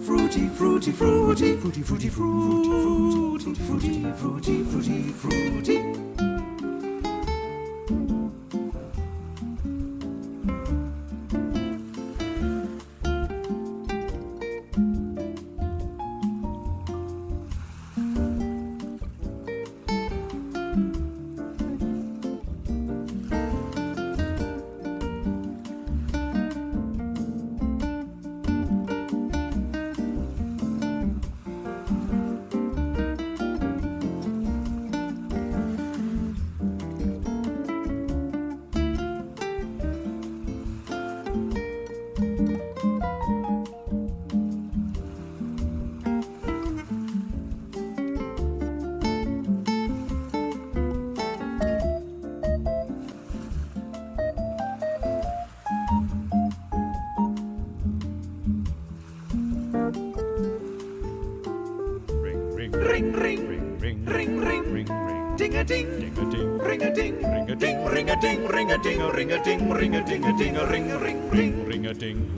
Fruity, fruity, fruity, fruity, fruity, fruity, fruity, fruity, fruity, fruity. Ring, ring, ring, ring, ring, ring, ring, ding a ding, ding a ding, ring a ding, ring a ding, ring a ding, ring a ding, ring a ding, ring a ding, a ding, a ring, a ring, ring, ring a ding.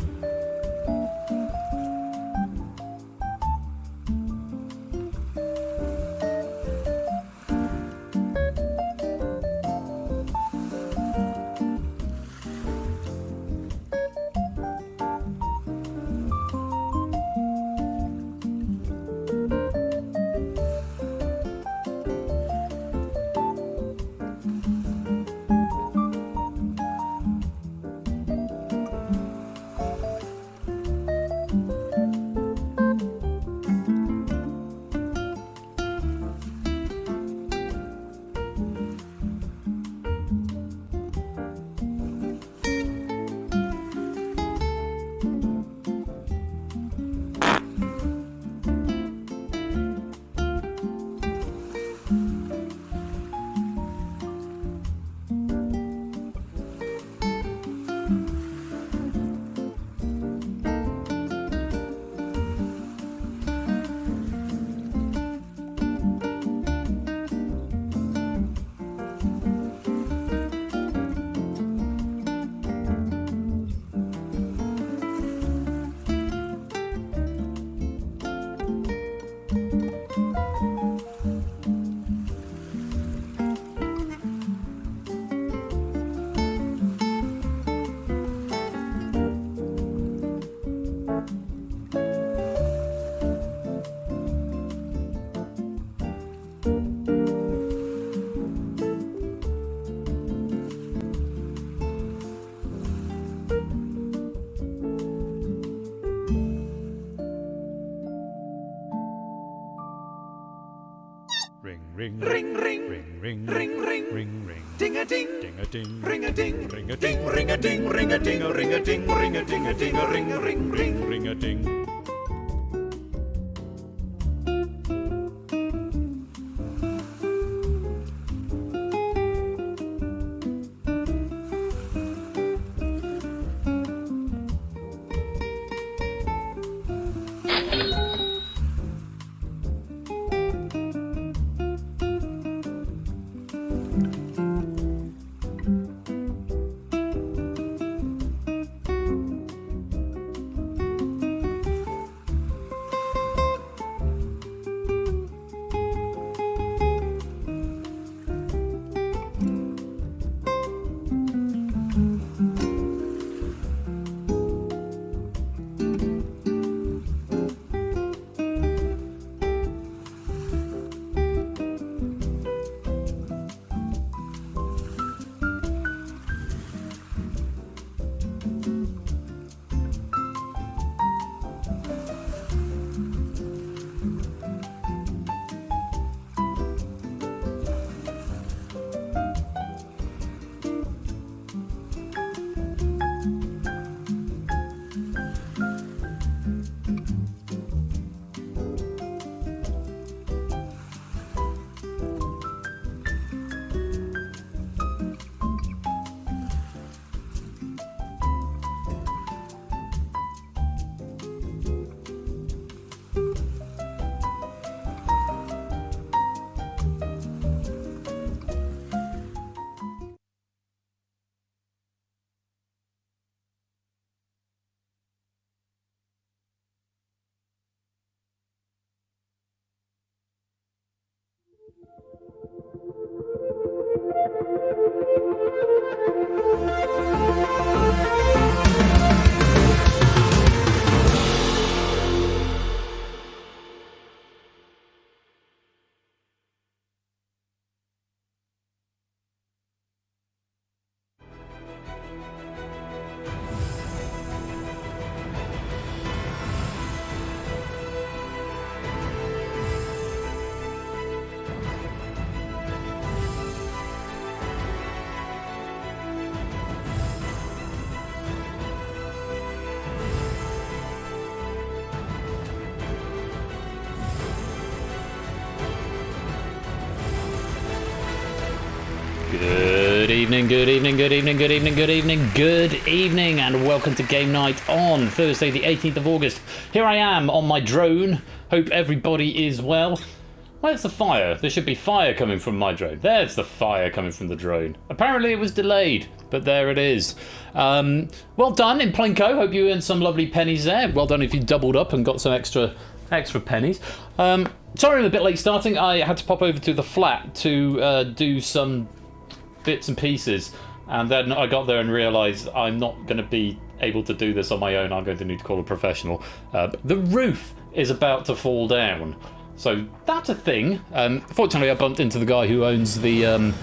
Ring, ring, ring, ring, ring, ring, ring, ring, ring, ring, ding a ding, ding a ding, ring a ding, ring a ding, ring a ding, ring a ding, a ring a ding, ring a ding, a ding, a ring, a ring, ring, ring a ding. Good evening, good evening, good evening, good evening, good evening, good evening, and welcome to game night on Thursday, the 18th of August. Here I am on my drone. Hope everybody is well. Where's the fire? There should be fire coming from my drone. There's the fire coming from the drone. Apparently it was delayed, but there it is. Well done in Plinko. Hope you earned some lovely pennies there. Well done if you doubled up and got some extra pennies. Sorry I'm a bit late starting. I had to pop over to the flat to do some bits and pieces, and then I got there and realised I'm not going to be able to do this on my own. I'm going to need to call a professional. The roof is about to fall down, so that's a thing. Fortunately, I bumped into the guy who owns the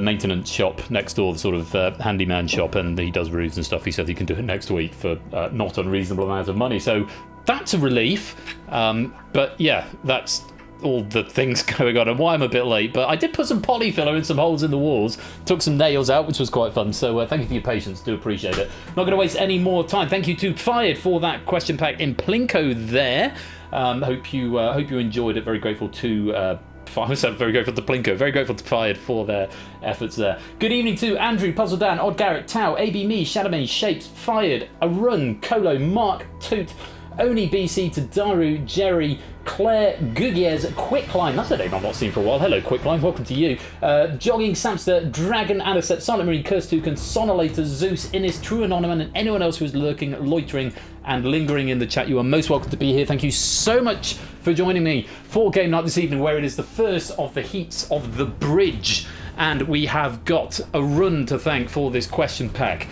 maintenance shop next door, the sort of handyman shop, and he does roofs and stuff. He said he can do it next week for not unreasonable amount of money, so that's a relief. But yeah, that's all the things going on and why I'm a bit late, but I did put some polyfiller in some holes in the walls, took some nails out, which was quite fun, so thank you for your patience, do appreciate it. Not going to waste any more time. Thank you to Fired for that question pack in Plinko there. Hope you enjoyed it. Very grateful to very grateful to Plinko, very grateful to Fired for their efforts there. Good evening to Andrew, Puzzle Dan, Odd Garrett, Tau, AB Me, Shadowman, Shapes, Fired, Arun, Colo, Mark, Toot, Oni BC, to Daru, Jerry, Claire, Gugiez, Quicklime, that's a name I've not seen for a while. Hello Quicklime, welcome to you. Jogging Samster, Dragon, Anisette, Silent Marine, Curse Toucan, Sonolator, Zeus, Innis, True Anonymous, and anyone else who is lurking, loitering, and lingering in the chat. You are most welcome to be here. Thank you so much for joining me for game night this evening, where it is the first of the heats of the bridge, and we have got a run to thank for this question pack.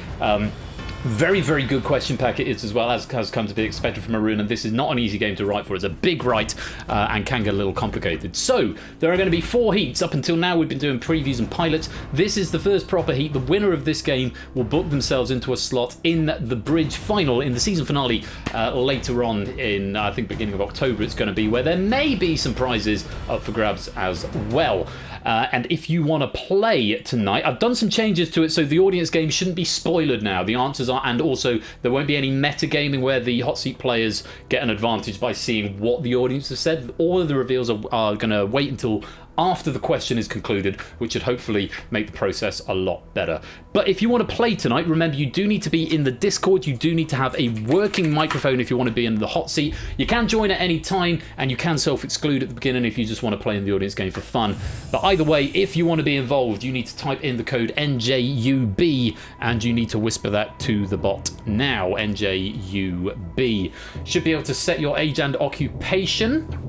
Very, very good question pack it is, as well as has come to be expected from Arun, and this is not an easy game to write for. It's a big write and can get a little complicated. So there are going to be 4 heats. Up until now we've been doing previews and pilots. This is the first proper heat. The winner of this game will book themselves into a slot in the bridge final, in the season finale later on in, I think, beginning of October it's going to be, where there may be some prizes up for grabs as well. And if you want to play tonight, I've done some changes to it, so the audience game shouldn't be spoiled now. The answers are, and also there won't be any metagaming where the hot seat players get an advantage by seeing what the audience has said. All of the reveals are going to wait until after the question is concluded, which should hopefully make the process a lot better. But if you want to play tonight, remember you do need to be in the Discord. You do need to have a working microphone if you want to be in the hot seat. You can join at any time, and you can self-exclude at the beginning if you just want to play in the audience game for fun. But either way, if you want to be involved, you need to type in the code NJUB, and you need to whisper that to the bot now, NJUB. Should be able to set your age and occupation,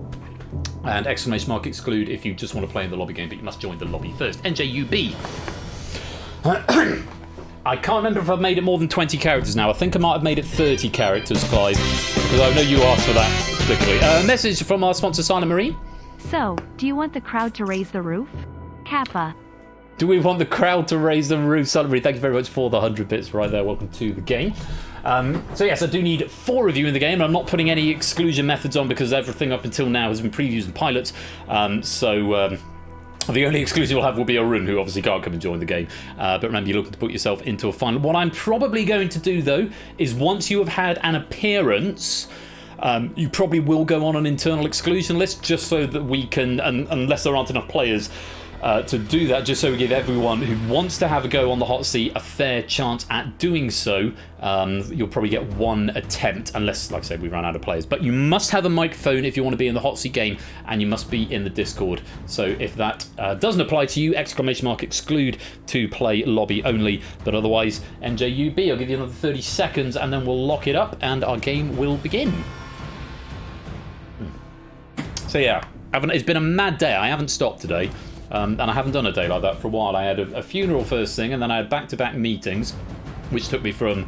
and exclamation mark exclude if you just want to play in the lobby game, but you must join the lobby first. NJUB. I can't remember if I've made it more than 20 characters now. I think I might have made it 30 characters, Clive, because I know you asked for that particularly. A message from our sponsor, Silent Marine. So, do you want the crowd to raise the roof? Kappa. Do we want the crowd to raise the roof? Silent Marine, thank you very much for the 100 bits right there. Welcome to the game. So yes, I do need 4 of you in the game. I'm not putting any exclusion methods on because everything up until now has been previews and pilots. The only exclusive we'll have will be Arun, who obviously can't come and join the game. But remember, you're looking to put yourself into a final. What I'm probably going to do, though, is once you have had an appearance, you probably will go on an internal exclusion list, just so that we can, unless there aren't enough players to do that, just so we give everyone who wants to have a go on the hot seat a fair chance at doing so. You'll probably get 1 attempt, unless, like I said, we run out of players. But you must have a microphone if you want to be in the hot seat game, and you must be in the Discord. So if that doesn't apply to you, exclamation mark exclude to play lobby only. But otherwise, NJUB, I'll give you another 30 seconds, and then we'll lock it up, and our game will begin. So yeah, it's been a mad day. I haven't stopped today, and I haven't done a day like that for a while. I had a funeral first thing, and then I had back-to-back meetings, which took me from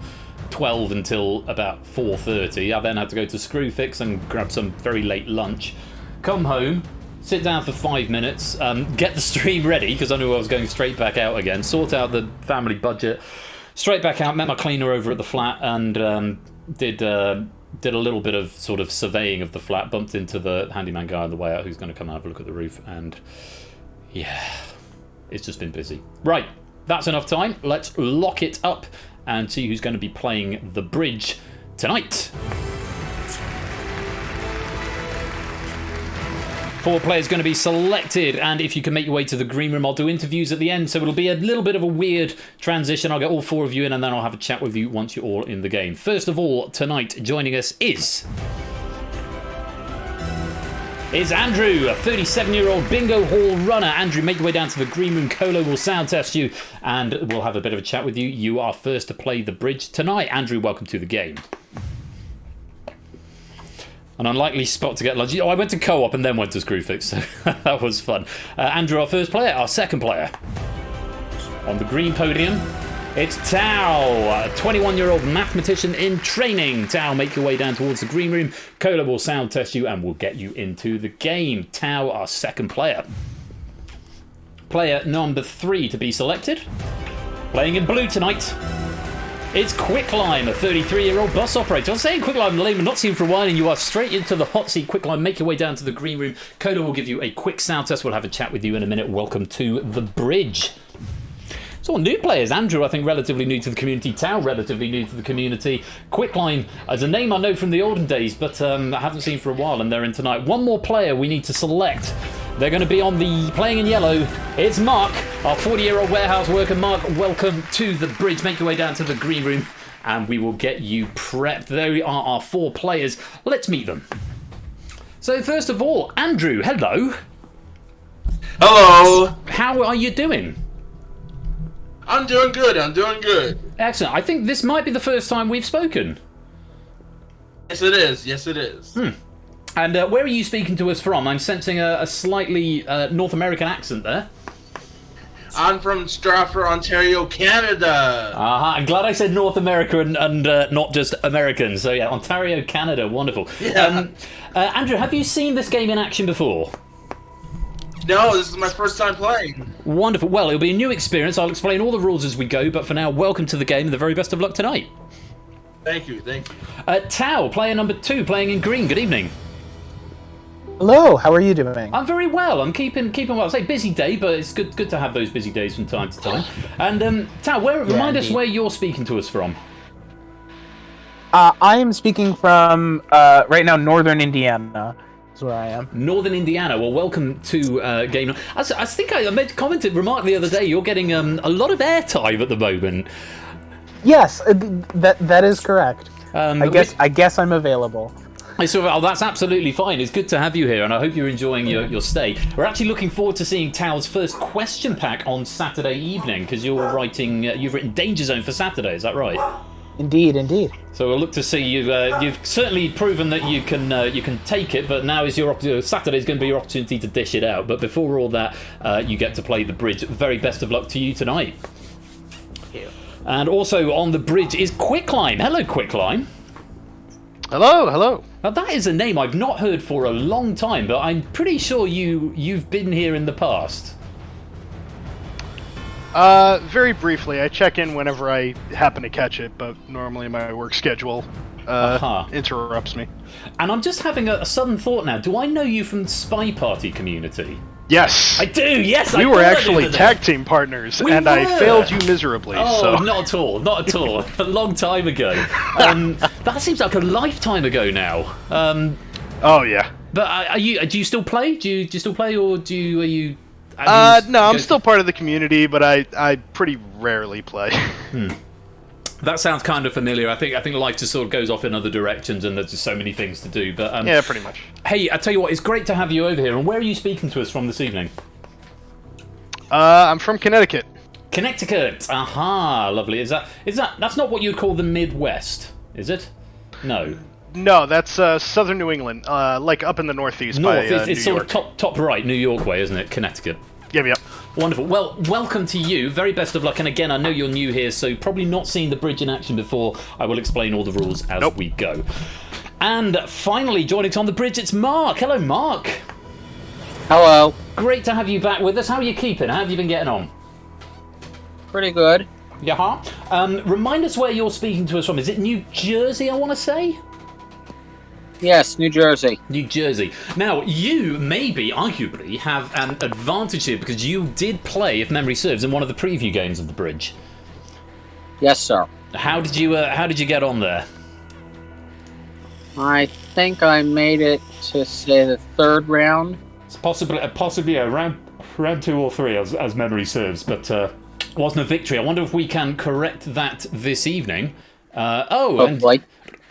12 until about 4:30. I then had to go to Screwfix and grab some very late lunch, come home, sit down for 5 minutes, get the stream ready because I knew I was going straight back out again, sort out the family budget, straight back out, met my cleaner over at the flat, and did a little bit of sort of surveying of the flat, bumped into the handyman guy on the way out who's going to come and have a look at the roof, and yeah, it's just been busy. Right, that's enough time. Let's lock it up and see who's going to be playing the bridge tonight. 4 players going to be selected, and if you can make your way to the green room, I'll do interviews at the end, so it'll be a little bit of a weird transition. I'll get all 4 of you in, and then I'll have a chat with you once you're all in the game. First of all, tonight, joining us is Andrew, a 37-year-old bingo hall runner. Andrew, make your way down to the green room. Colo will sound test you, and we'll have a bit of a chat with you. You are first to play the bridge tonight. Andrew, welcome to the game. An unlikely spot to get lunch. Oh, I went to Co-op and then went to Screwfix, so that was fun. Andrew, our first player. Our second player. On the green podium, it's Tao, a 21-year-old mathematician in training. Tao, make your way down towards the green room. Cola will sound test you and we'll get you into the game. Tao, our second player. Player number 3 to be selected. Playing in blue tonight, it's Quicklime, a 33-year-old bus operator. I was saying Quicklime, name not seen for a while, and you are straight into the hot seat. Quicklime, make your way down to the green room. Coda will give you a quick sound test. We'll have a chat with you in a minute. Welcome to the bridge. So new players. Andrew, I think, relatively new to the community. Tao, relatively new to the community. Quicklime is a name I know from the olden days, but I haven't seen for a while, and they're in tonight. One more player we need to select. They're going to be on the playing in yellow. It's Mark, our 40-year-old warehouse worker. Mark, welcome to the bridge. Make your way down to the green room and we will get you prepped. There are our 4 players. Let's meet them. So first of all, Andrew, hello. Hello. How are you doing? I'm doing good. Excellent. I think this might be the first time we've spoken. Yes, it is. And where are you speaking to us from? I'm sensing a slightly North American accent there. I'm from Stratford, Ontario, Canada. I'm glad I said North America and not just American. So yeah, Ontario, Canada, wonderful. Yeah. Andrew, have you seen this game in action before? No, this is my first time playing. Wonderful. Well, it'll be a new experience. I'll explain all the rules as we go, but for now, welcome to the game and the very best of luck tonight. Thank you. Tao, player number 2, playing in green. Good evening. Hello, how are you doing? I'm very well. I'm keeping well. I'll say busy day, but it's good to have those busy days from time to time. And Tao, remind us where you're speaking to us from. I am speaking from right now Northern Indiana. Is where I am. Northern Indiana. Well, welcome to Game. I think I remarked the other day. You're getting a lot of airtime at the moment. Yes, that is correct. I guess I'm available. That's absolutely fine. It's good to have you here, and I hope you're enjoying your stay. We're actually looking forward to seeing Tao's first question pack on Saturday evening, because you've written Danger Zone for Saturday. Is that right? Indeed. So we'll look to see you. You've certainly proven that you can take it, but now is Saturday's going to be your opportunity to dish it out. But before all that, you get to play the bridge. Very best of luck to you tonight. Thank you. And also on the bridge is Quicklime. Hello, Quicklime. Hello. Now that is a name I've not heard for a long time, but I'm pretty sure you've been here in the past. Very briefly. I check in whenever I happen to catch it, but normally my work schedule interrupts me. And I'm just having a sudden thought now. Do I know you from the Spy Party community? Yes. I do, yes. We were actually tag team partners, and I failed you miserably. Oh, so. not at all. A long time ago. That seems like a lifetime ago now. Oh, yeah. But do you still play? Do you still play, or are you... No, I'm still part of the community, but I pretty rarely play. That sounds kind of familiar. I think life just sort of goes off in other directions, and there's just so many things to do. But yeah, pretty much. Hey, I tell you what, it's great to have you over here. And where are you speaking to us from this evening? I'm from Connecticut. Connecticut. Aha, lovely. Is that that's not what you'd call the Midwest, is it? No. No, that's southern New England, like up in the northeast by North, it's New sort York. of top right, New York way, isn't it? Connecticut. Yep. Wonderful. Well, welcome to you. Very best of luck. And again, I know you're new here, so probably not seen the bridge in action before. I will explain all the rules as we go. And finally, joining us on the bridge, it's Mark. Hello, Mark. Hello. Great to have you back with us. How are you keeping? How have you been getting on? Pretty good. Yeah. Remind us where you're speaking to us from. Is it New Jersey, I want to say? Yes, New Jersey. New Jersey. Now, you maybe, arguably, have an advantage here because you did play, if memory serves, in one of the preview games of the bridge. Yes, sir. How did you get on there? I think I made it to, say, the third round. It's possibly round 2 or 3, as memory serves, but wasn't a victory. I wonder if we can correct that this evening. Hopefully.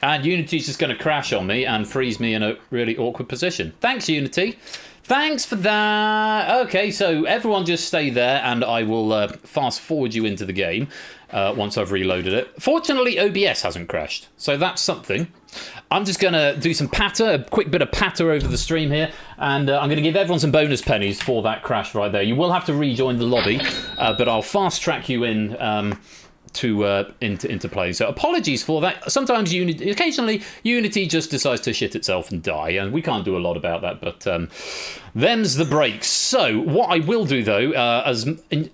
And Unity's just going to crash on me and freeze me in a really awkward position. Thanks, Unity. Thanks for that. Okay, so everyone just stay there, and I will fast forward you into the game once I've reloaded it. Fortunately, OBS hasn't crashed, so that's something. I'm just going to do some patter, a quick bit of patter over the stream here, and I'm going to give everyone some bonus pennies for that crash right there. You will have to rejoin the lobby, but I'll fast track you in into play. So apologies for that. Sometimes occasionally Unity just decides to shit itself and die, and we can't do a lot about that, but them's the breaks. So what I will do though, as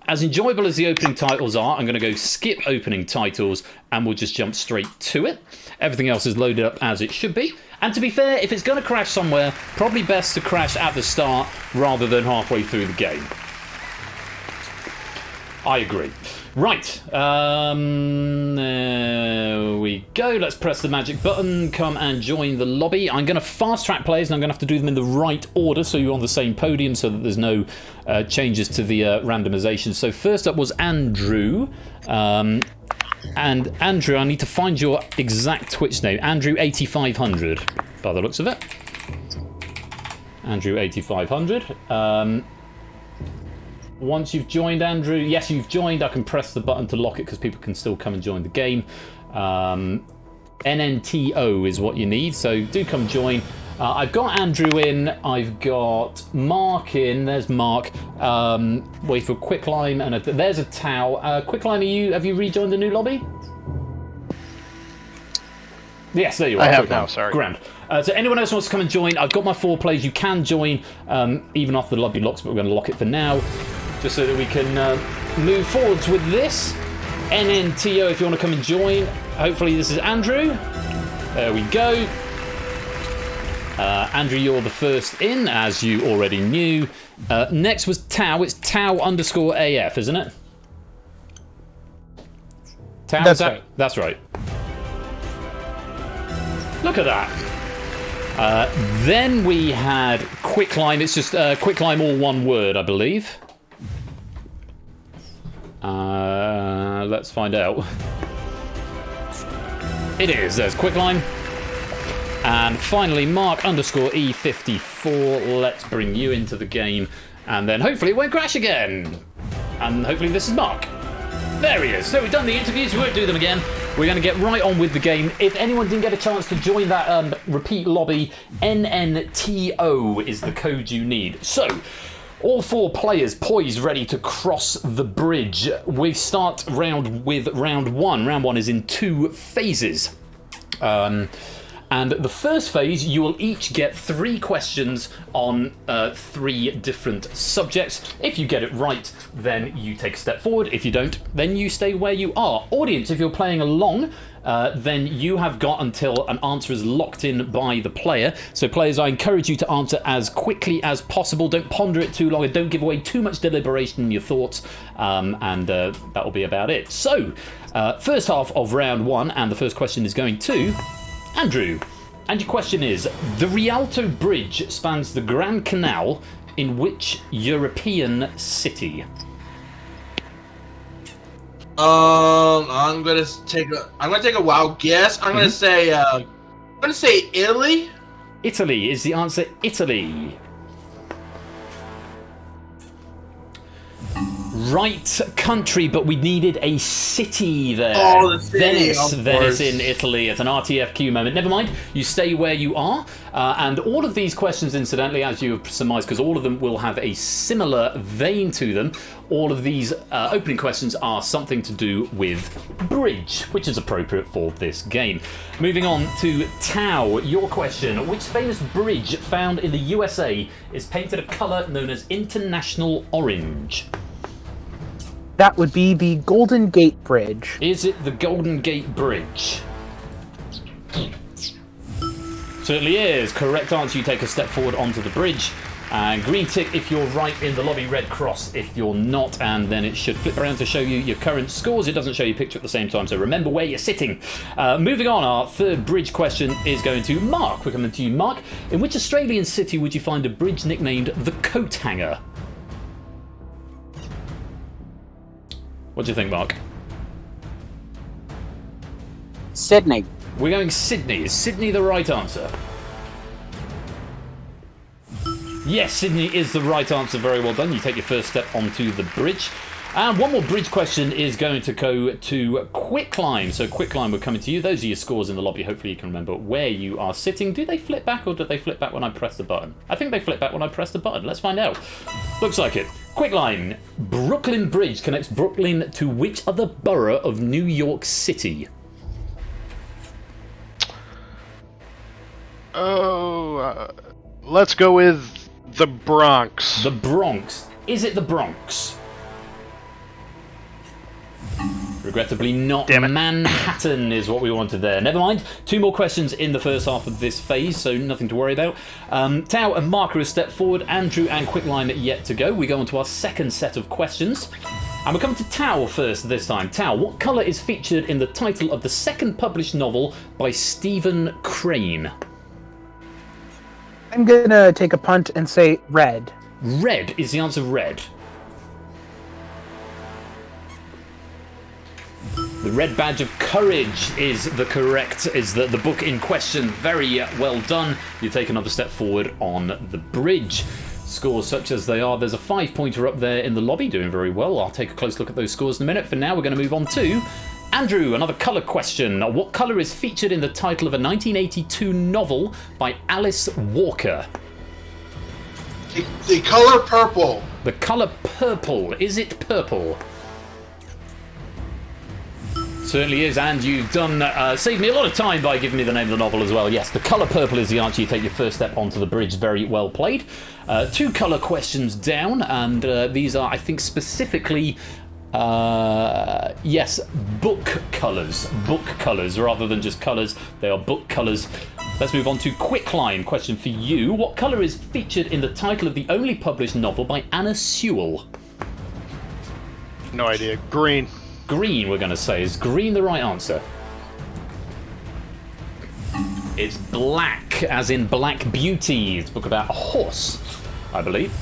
enjoyable as the opening titles are, I'm going to go skip opening titles and we'll just jump straight to it. Everything else is loaded up as it should be. And to be fair, if it's going to crash somewhere, probably best to crash at the start rather than halfway through the game. I agree. Right, there we go. Let's press the magic button, come and join the lobby. I'm going to fast track players and I'm going to have to do them in the right order so you're on the same podium so that there's no changes to the randomization. So first up was Andrew. And Andrew, I need to find your exact Twitch name. Andrew 8500 by the looks of it. Andrew 8500. Once you've joined, Andrew, yes, you've joined. I can press the button to lock it because people can still come and join the game. NNTO is what you need, so do come join. I've got Andrew in. I've got Mark in. There's Mark. Wait for Quicklime, and there's a Tau. Quicklime, have you rejoined the new lobby? Yes, there you are. I have Quicklime. now. Sorry. Grand. So anyone else wants to come and join? I've got my 4 players. You can join even after the lobby locks, but we're going to lock it for now, just so that we can move forwards with this. NNTO, if you want to come and join. Hopefully this is Andrew. There we go. Andrew, you're the first in, as you already knew. Next was Tau. It's Tau_AF, isn't it? Tau, That's right. That's right. Look at that. Then we had Quicklime. It's just Quicklime, all one word, I believe. Let's find out. It is. There's Quicklime. And finally, Mark_E54. Let's bring you into the game. And then hopefully it won't crash again. And hopefully this is Mark. There he is. So we've done the interviews. We won't do them again. We're going to get right on with the game. If anyone didn't get a chance to join that repeat lobby, NNTO is the code you need. So, all 4 players poised, ready to cross the bridge. We start with round 1. Round 1 is in 2 phases. And the first phase, you will each get 3 questions on 3 different subjects. If you get it right, then you take a step forward. If you don't, then you stay where you are. Audience, if you're playing along, then you have got until an answer is locked in by the player. So players, I encourage you to answer as quickly as possible. Don't ponder it too long and don't give away too much deliberation in your thoughts. And that will be about it. So, first half of round 1, and the first question is going to Andrew. And your question is, the Rialto Bridge spans the Grand Canal in which European city? I'm gonna take a wild guess. I'm gonna say Italy. Italy is the answer. right country, but we needed a city there. Oh, the city, Venice in Italy. It's an RTFQ moment. Never mind, you stay where you are. And all of these questions, incidentally, as you have surmised, because all of them will have a similar vein to them, all of these opening questions are something to do with bridge, which is appropriate for this game. Moving on to Tao, your question. Which famous bridge found in the USA is painted a colour known as international orange? That would be the Golden Gate Bridge. Is it the Golden Gate Bridge? Certainly is. Correct answer. You take a step forward onto the bridge. And green tick if you're right in the lobby, red cross if you're not, and then it should flip around to show you your current scores. It doesn't show you picture at the same time, so remember where you're sitting. Moving on, our third bridge question is going to Mark. We're coming to you, Mark. In which Australian city would you find a bridge nicknamed the Coat Hanger? What do you think, Mark? Sydney. We're going Sydney. Is Sydney the right answer? Yes, Sydney is the right answer. Very well done. You take your first step onto the bridge. And one more bridge question is going to go to Quicklime. So Quicklime, we're coming to you. Those are your scores in the lobby. Hopefully you can remember where you are sitting. Do they flip back or do they flip back when I press the button? I think they flip back when I press the button. Let's find out. Looks like it. Quicklime. Brooklyn Bridge connects Brooklyn to which other borough of New York City? Let's go with the Bronx. The Bronx. Is it the Bronx? Regrettably not. Damn it. Manhattan is what we wanted there. Never mind. 2 more questions in the first half of this phase, so nothing to worry about. Tao and Mark are a step forward. Andrew and Quicklime yet to go. We go on to our second set of questions. And we're coming to Tao first this time. Tao, what colour is featured in the title of the second published novel by Stephen Crane? I'm gonna take a punt and say red. Red is the answer. Red. The Red Badge of Courage is the book in question. Very well done. You take another step forward on the bridge. Scores such as they are, there's a 5-pointer up there in the lobby, doing very well. I'll take a close look at those scores in a minute. For now, we're going to move on to Andrew, another colour question. What colour is featured in the title of a 1982 novel by Alice Walker? The color purple. The colour purple. Is it purple? Certainly is, and you've done saved me a lot of time by giving me the name of the novel as well. Yes, the colour purple is the answer. You take your first step onto the bridge. Very well played. 2 colour questions down, and these are, I think, specifically... yes, book colours. Book colours, rather than just colours. They are book colours. Let's move on to Quicklime. Question for you. What colour is featured in the title of the only published novel by Anna Sewell? No idea. Green. Green, we're going to say. Is green the right answer? It's black, as in Black Beauty. It's a book about a horse, I believe.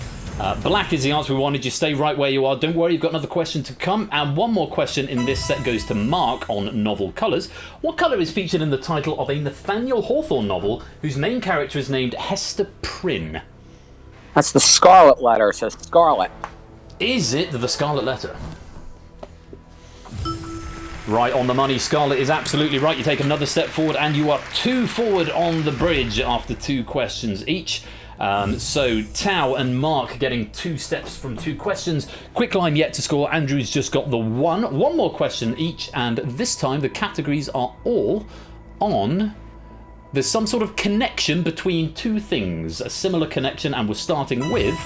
Black is the answer we wanted. You stay right where you are. Don't worry, you've got another question to come. And one more question in this set goes to Mark on novel colours. What colour is featured in the title of a Nathaniel Hawthorne novel whose main character is named Hester Prynne? That's the Scarlet Letter, so Scarlet. Is it the Scarlet Letter? Right on the money. Scarlet is absolutely right. You take another step forward and you are 2 forward on the bridge after 2 questions each. So Tao and Mark getting 2 steps from 2 questions. Quicklime yet to score. Andrew's just got the 1. 1 more question each, and this time the categories are all on... There's some sort of connection between 2 things. A similar connection, and we're starting with...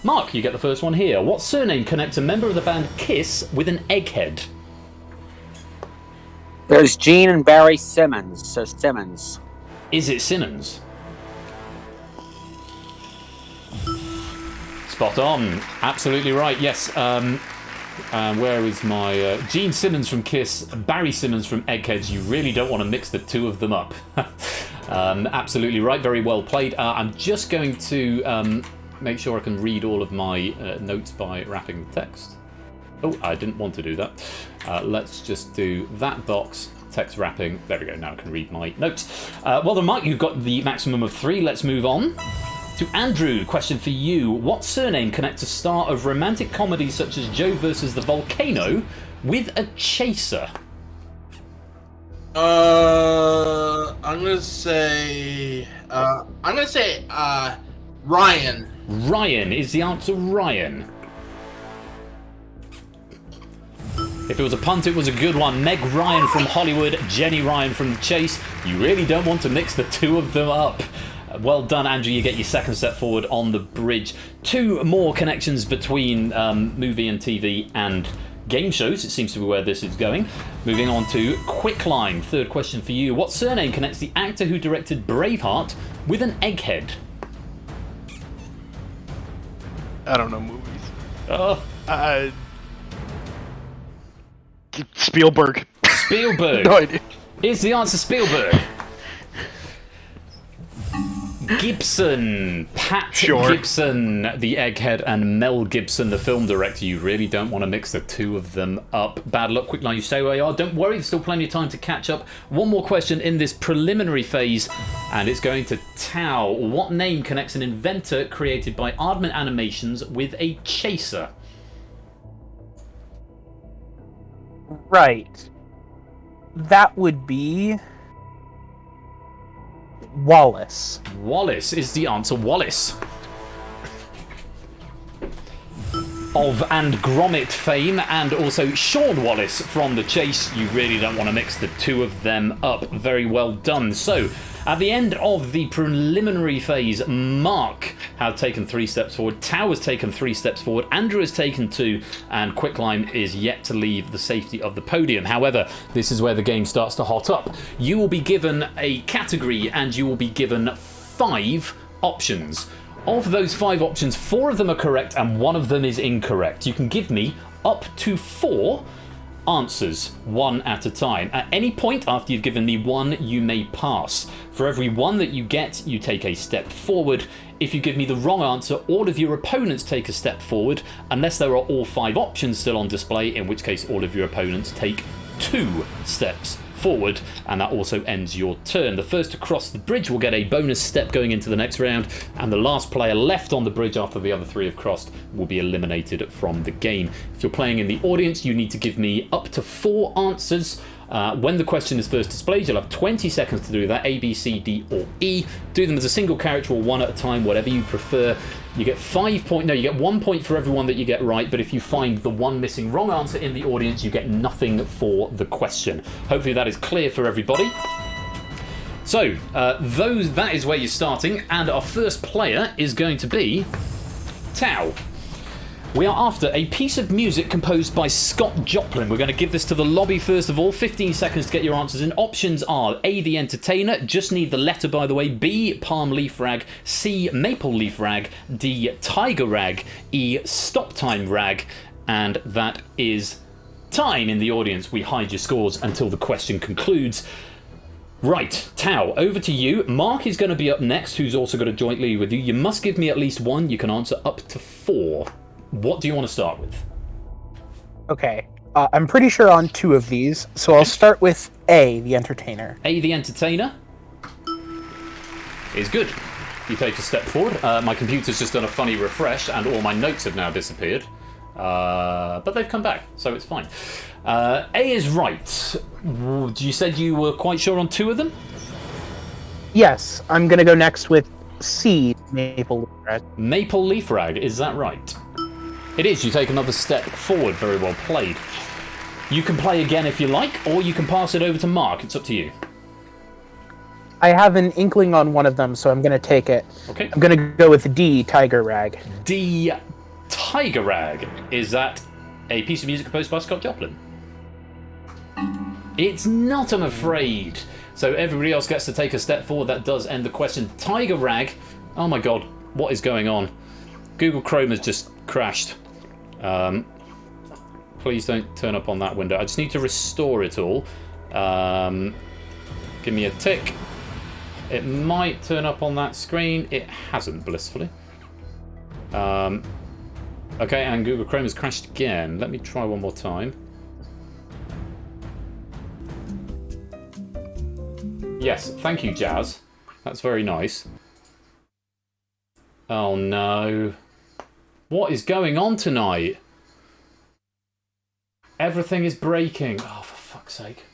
Mark, you get the first one here. What surname connects a member of the band Kiss with an egghead? There's Gene and Barry Simmons, so Simmons. Is it Simmons? Spot on. Absolutely right, yes. Where is my... Gene Simmons from Kiss, Barry Simmons from Eggheads. You really don't want to mix the 2 of them up. Absolutely right, very well played. I'm just going to make sure I can read all of my notes by wrapping the text. Oh, I didn't want to do that. Let's just do that box, text wrapping. There we go, now I can read my notes. Well then, Mike, you've got the maximum of 3. Let's move on. To Andrew, question for you. What surname connects a star of romantic comedies such as Joe versus the Volcano with a chaser? I'm gonna say Ryan. Ryan is the answer. Ryan. If it was a punt, it was a good one. Meg Ryan from Hollywood, Jenny Ryan from The Chase. You really don't want to mix the two of them up. Well done, Andrew. You get your second step forward on the bridge. 2 more connections between movie and TV and game shows. It seems to be where this is going. Moving on to Quicklime. Third question for you. What surname connects the actor who directed Braveheart with an egghead? I don't know movies. Spielberg. Spielberg. No idea. Is the answer Spielberg? Gibson. Pat Gibson, the egghead, and Mel Gibson, the film director. You really don't want to mix the two of them up. Bad luck, Quicklime. You stay where you are. Don't worry, there's still plenty of time to catch up. One more question in this preliminary phase, and it's going to Tao. What name connects an inventor created by Aardman Animations with a chaser? Right. That would be Wallace. Wallace is the answer. Wallace. Of and Gromit fame, and also Sean Wallace from The Chase. You really don't want to mix the two of them up. Very well done. So, at the end of the preliminary phase, Mark has taken 3 steps forward, Tao has taken 3 steps forward, Andrew has taken 2, and Quicklime is yet to leave the safety of the podium. However, this is where the game starts to hot up. You will be given a category, and you will be given 5 options. Of those 5 options, 4 of them are correct and 1 of them is incorrect. You can give me up to 4 answers, 1 at a time. At any point after you've given me 1, you may pass. For every 1 that you get, you take a step forward. If you give me the wrong answer, all of your opponents take a step forward, unless there are all 5 options still on display, in which case all of your opponents take 2 steps forward, and that also ends your turn. The first to cross the bridge will get a bonus step going into the next round, and the last player left on the bridge after the other 3 have crossed will be eliminated from the game. If you're playing in the audience, you need to give me up to 4 answers. When the question is first displayed, you'll have 20 seconds to do that. A, B, C, D, or E. Do them as a single character or 1 at a time, whatever you prefer. You get 5 points. No, you get 1 point for every one that you get right, but if you find the one missing wrong answer in the audience, you get nothing for the question. Hopefully that is clear for everybody. So, that is where you're starting, and our first player is going to be Tao. We are after a piece of music composed by Scott Joplin. We're going to give this to the lobby first of all. 15 seconds to get your answers in. Options are A, The Entertainer. Just need the letter, by the way. B, Palm Leaf Rag. C, Maple Leaf Rag. D, Tiger Rag. E, Stop Time Rag. And that is time in the audience. We hide your scores until the question concludes. Right, Tao, over to you. Mark is going to be up next, who's also going to joint lead with you. You must give me at least 1. You can answer up to 4. What do you want to start with? Okay. I'm pretty sure on 2 of these, so I'll start with A, The Entertainer. A, The Entertainer is good. You take a step forward. My computer's just done a funny refresh, and all my notes have now disappeared. But they've come back, so it's fine. A is right. You said you were quite sure on 2 of them? Yes, I'm going to go next with C, Maple Leaf Rag. Maple Leaf Rag, is that right? It is. You take another step forward. Very well played. You can play again if you like, or you can pass it over to Mark. It's up to you. I have an inkling on one of them, so I'm going to take it. Okay. I'm going to go with D, Tiger Rag. D, Tiger Rag. Is that a piece of music composed by Scott Joplin? It's not, I'm afraid. So everybody else gets to take a step forward. That does end the question. Tiger Rag. Oh my god, what is going on? Google Chrome has just crashed. Please don't turn up on that window. I just need to restore it all. Give me a tick. It might turn up on that screen. It hasn't, blissfully. Okay, and Google Chrome has crashed again. Let me try one more time. Yes, thank you, Jazz. That's very nice. Oh no. What is going on tonight? Everything is breaking. Oh, for fuck's sake.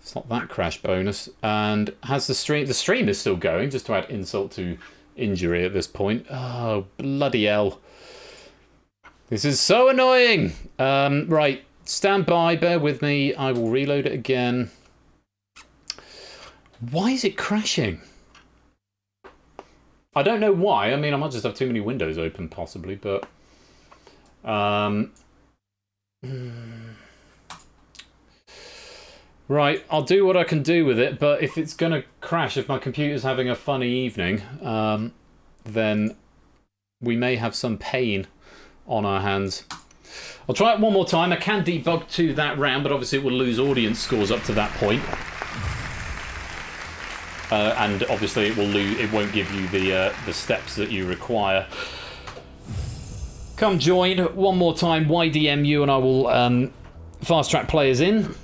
It's not that crash bonus. And has the stream is still going, just to add insult to injury at this point. Oh, bloody hell. This is so annoying. Right, stand by, bear with me. I will reload it again. Why is it crashing? I don't know why. I mean, I might just have too many windows open, possibly, but... Right, I'll do what I can do with it, but if it's going to crash, if my computer's having a funny evening, then we may have some pain on our hands. I'll try it one more time. I can debug to that round, but obviously it will lose audience scores up to that point. And obviously it won't give you the steps that you require. Come join one more time, YDMU, and I will fast track players in.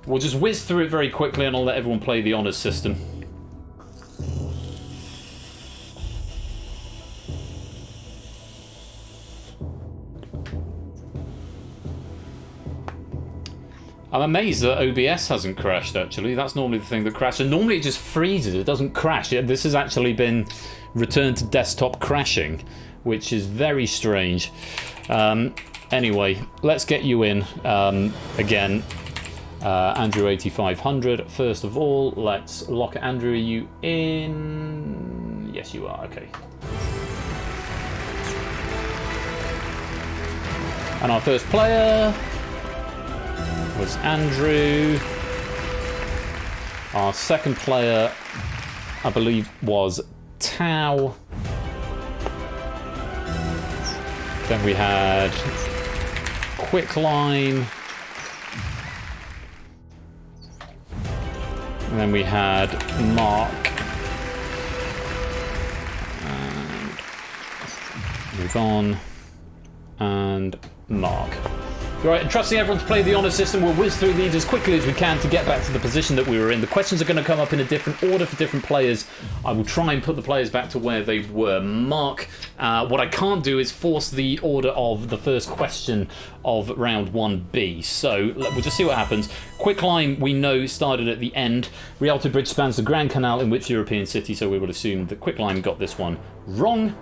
We'll just whiz through it very quickly, and I'll let everyone play the honours system. I'm amazed that OBS hasn't crashed, actually. That's normally the thing that crashes. And normally it just freezes, it doesn't crash. This has actually been returned to desktop crashing, which is very strange. Anyway, let's get you in again. Andrew 8500. First of all, let's lock Andrew. Are you in? Yes, you are. Okay. And our first player was Andrew. Our second player, I believe, was Tau. Then we had Quicklime. And then we had Mark. And move on. And Mark. Right, and trusting everyone to play the honour system, we'll whiz through these as quickly as we can to get back to the position that we were in. The questions are going to come up in a different order for different players. I will try and put the players back to where they were. Mark, what I can't do is force the order of the first question of round 1B. So we'll just see what happens. Quicklime, we know, started at the end. Rialto Bridge spans the Grand Canal in which European city? So we would assume that Quicklime got this one wrong.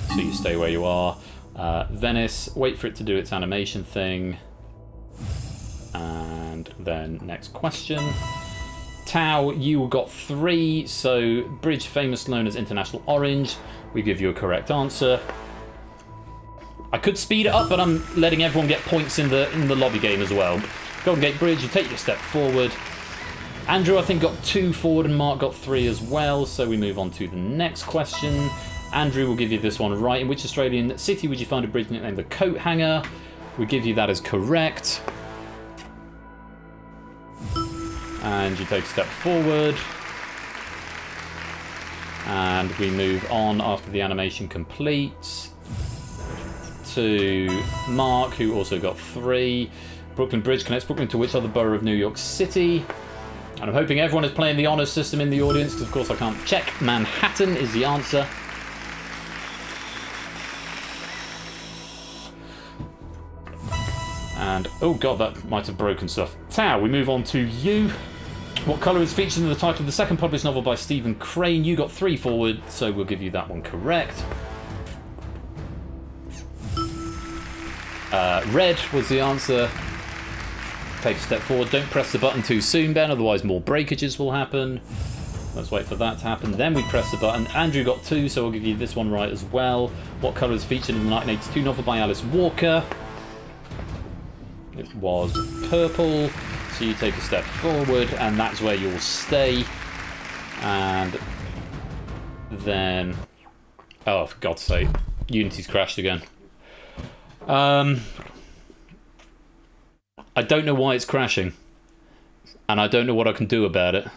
So you stay where you are. Venice, wait for it to do its animation thing. And then next question. Tau, you got 3, so bridge famous known as International Orange. We give you a correct answer. I could speed it up, but I'm letting everyone get points in the lobby game as well. Golden Gate Bridge, you take your step forward. Andrew, I think, got 2 forward, and Mark got 3 as well, so we move on to the next question. Andrew will give you this one right. In which Australian city would you find a bridge named the Coat Hanger? We give you that as correct. And you take a step forward. And we move on after the animation completes to Mark, who also got 3. Brooklyn Bridge connects Brooklyn to which other borough of New York City? And I'm hoping everyone is playing the honours system in the audience, because of course I can't check. Manhattan is the answer. And, oh god, that might have broken stuff. Tau, we move on to you. What colour is featured in the title of the second published novel by Stephen Crane? You got 3 forward, so we'll give you that one correct. Red was the answer. Take a step forward. Don't press the button too soon, Ben, otherwise more breakages will happen. Let's wait for that to happen. Then we press the button. Andrew got 2, so we'll give you this one right as well. What colour is featured in the 1982 novel by Alice Walker? It was purple, so you take a step forward, and that's where you'll stay. And then, oh, for God's sake, Unity's crashed again. I don't know why it's crashing, and I don't know what I can do about it.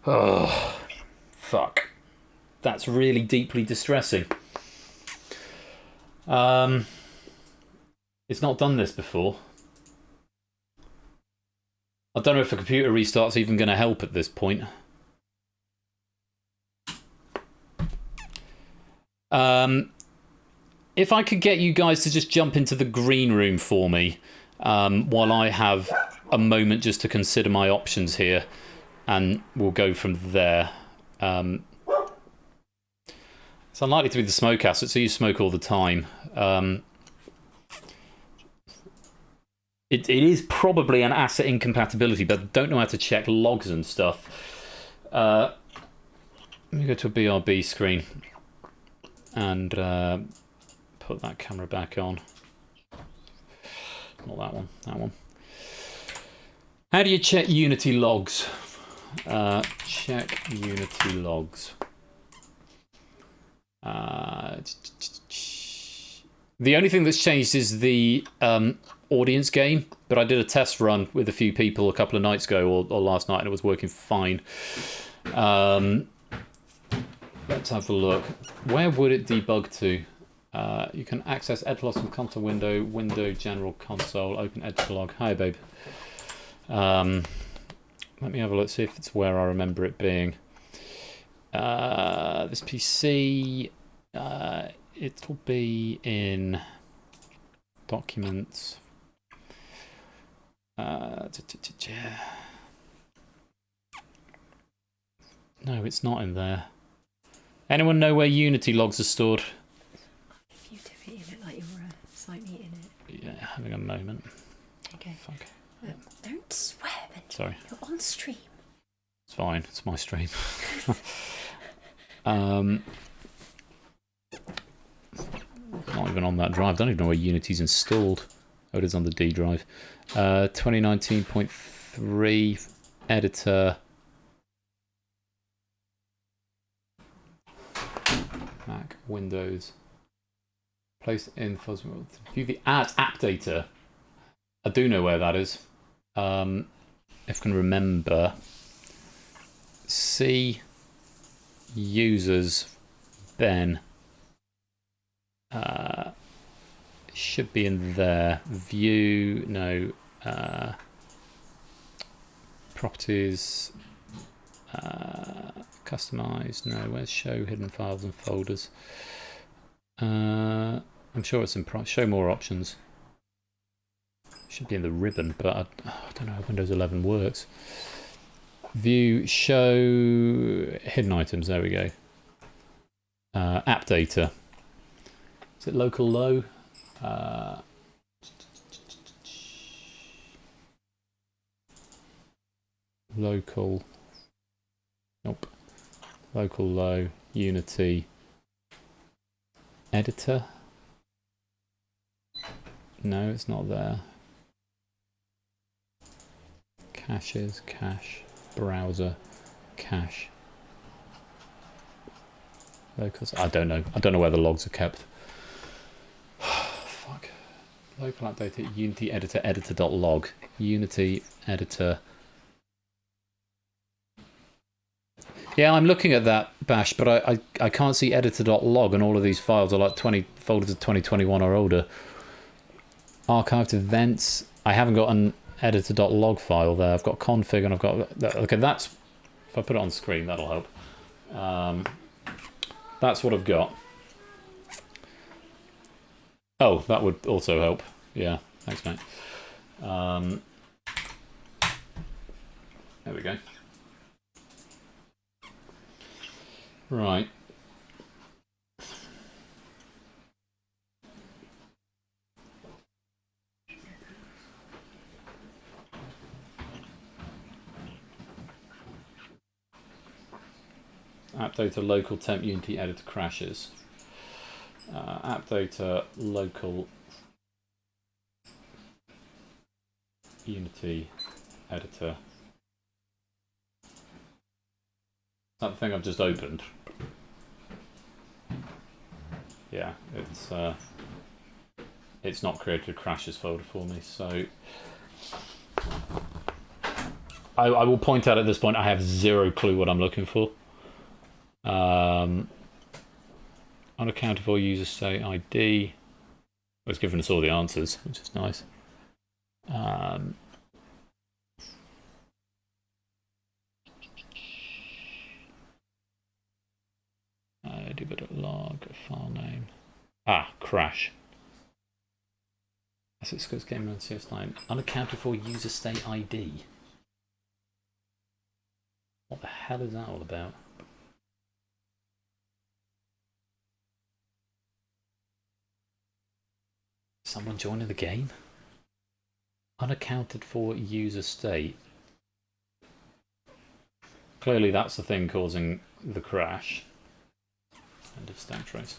Oh, fuck. That's really deeply distressing. It's not done this before. I don't know if a computer restart's even going to help at this point. If I could get you guys to just jump into the green room for me, while I have a moment just to consider my options here, and we'll go from there. It's unlikely to be the smoke acid, so you smoke all the time. It is probably an asset incompatibility, but I don't know how to check logs and stuff. Let me go to a BRB screen and put that camera back on. Not that one, that one. How do you check Unity logs? Check Unity logs. The only thing that's changed is the audience game, but I did a test run with a few people a couple of nights ago or last night, and it was working fine. Let's have a look. Where would it debug to? You can access edgelog from console window, window general console, open edgelog. Hi, babe. Let me have a look, see if it's where I remember it being. This PC, it'll be in documents. No, it's not in there. Anyone know where Unity logs are stored? If you do it in it like you were slightly in it. Yeah, having a moment. Okay. Fuck. Don't swear, Benjamin. Sorry. You're on stream. It's fine. It's my stream. Not even on that drive. I don't even know where Unity's installed. Oh, it is on the D drive. 2019.3 editor. Mac, Windows. Place in fuzz mode. View the app data. I do know where that is. If I can remember. C users Ben should be in there. View, no. Properties, customize, no. Where's show hidden files and folders? I'm sure it's in show more options. Should be in the ribbon, but I don't know how Windows 11 works. View, show, hidden items, there we go. App data. Is it local low? Local. Nope. Local low, Unity. Editor? No, it's not there. Caches, cache. Browser, cache. Locals. I don't know. I don't know where the logs are kept. Fuck. Local update. Unity editor editor.log. Unity editor. Yeah, I'm looking at that bash, but I can't see editor.log, and all of these files are like 20 folders of 2021 or older. Archived events. I haven't got an editor.log file there. I've got config and I've got... Okay, that's... If I put it on screen, that'll help. That's what I've got. Oh, that would also help. Yeah, thanks, mate. There we go. Right. App data local temp Unity editor crashes. App data local Unity editor. Is that the thing I've just opened? Yeah, it's not created a crashes folder for me, so I will point out at this point I have zero clue what I'm looking for. Unaccountable user state ID. It's given us all the answers, which is nice. crash. S06 game on CS9. Unaccounted for user state ID. What the hell is that all about? Someone joining the game? Unaccounted for user state. Clearly that's the thing causing the crash. End of stack trace.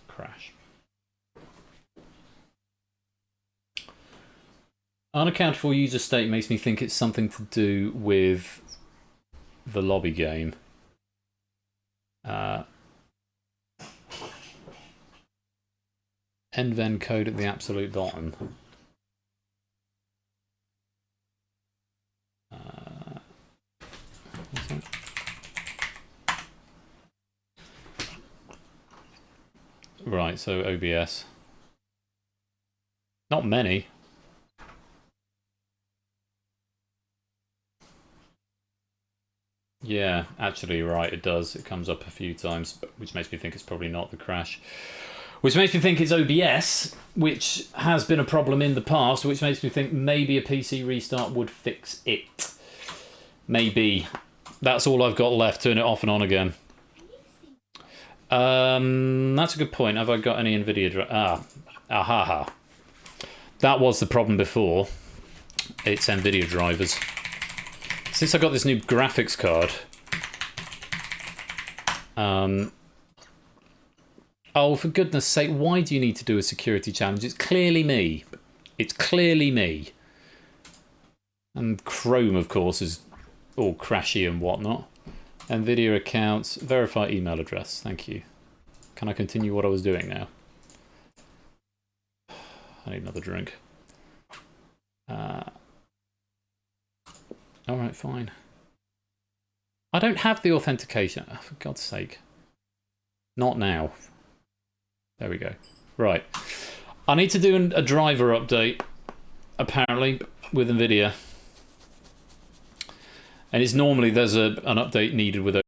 Crash. Unaccounted for user state makes me think it's something to do with the lobby game. Nven code at the absolute bottom. Right, so OBS. Not many. Yeah, actually, you're right, it does. It comes up a few times, which makes me think it's probably not the crash. Which makes me think it's OBS, which has been a problem in the past, which makes me think maybe a PC restart would fix it. Maybe. That's all I've got left. Turn it off and on again. That's a good point. Have I got any NVIDIA ahaha. That was the problem before. It's NVIDIA drivers. Since I got this new graphics card, oh, for goodness sake, why do you need to do a security challenge? It's clearly me. It's clearly me. And Chrome, of course, is all crashy and whatnot. NVIDIA accounts, verify email address. Thank you. Can I continue what I was doing now? I need another drink. Alright, fine. I don't have the authentication. Oh, for God's sake. Not now. There we go. Right. I need to do a driver update, apparently, with NVIDIA. And it's normally there's an update needed with